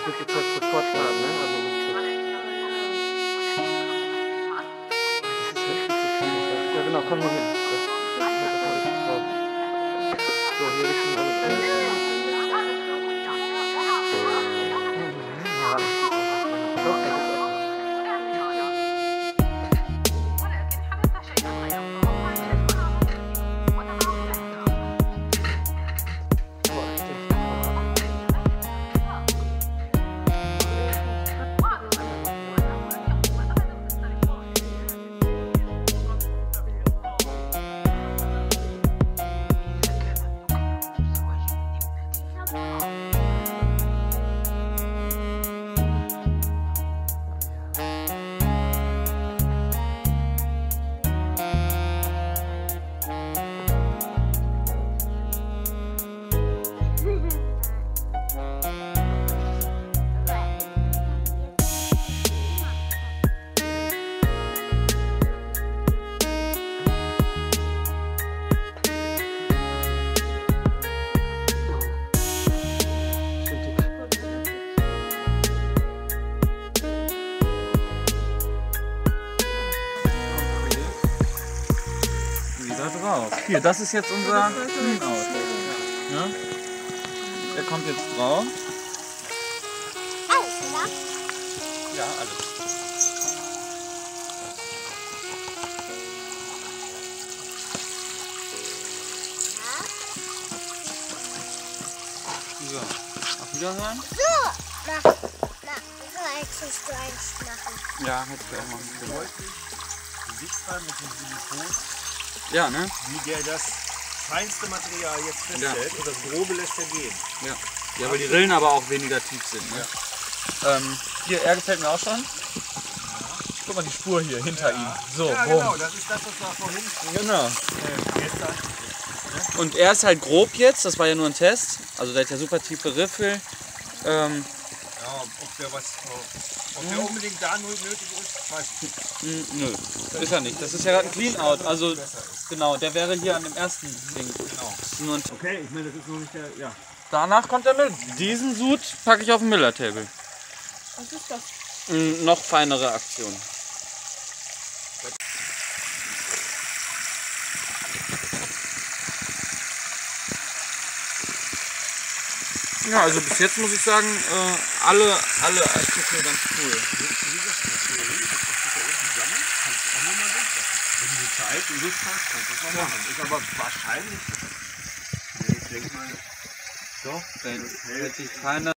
wird jetzt halt sofort starten, ne? Also das ist halt viel zu viel. Ja genau, komm mal hin. Das habe ich drauf. So, hier habe ich schon alles eingestellt. Ja, doch, da gibt's auch. Drauf. Hier, das ist jetzt unser Clean-Out. Ja? Der kommt jetzt drauf. Alles, oder? Ja, alles. So, auf Wiedersehen. So, mach. So hättest du eins machen. Ja, hätte ich auch machen können. Sichtbar mit dem Silikon. Ja, ne? Wie der das feinste Material jetzt festhält und das Grobe lässt er gehen. Ja. Ja, weil die Rillen aber auch weniger tief sind. Ne? Ja. Hier, er gefällt mir auch schon. Guck mal die Spur hier hinter ihm. So, ja, boom. genau, das ist das, was wir vorhin Genau. gestern. Und er ist halt grob jetzt, das war ja nur ein Test. Also der hat ja super tiefe Riffel. Ja, ob der unbedingt da nötig ist, weiß ich nicht. Nö, ist er nicht. Das ist ja gerade ein Clean-Out. Also genau, der wäre hier an dem ersten Ding. Genau. Okay, ich meine, das ist noch nicht der. Ja. Danach kommt der Müll. Diesen Sud packe ich auf den Miller-Table. Was ist das? Noch feinere Aktion. Ja, also bis jetzt muss ich sagen, alle Artikel ganz cool. Wenn du die Zeit und Lust hast, kannst du es noch machen. Ist aber wahrscheinlich. Nee, ich denke mal. Doch, wenn sich keiner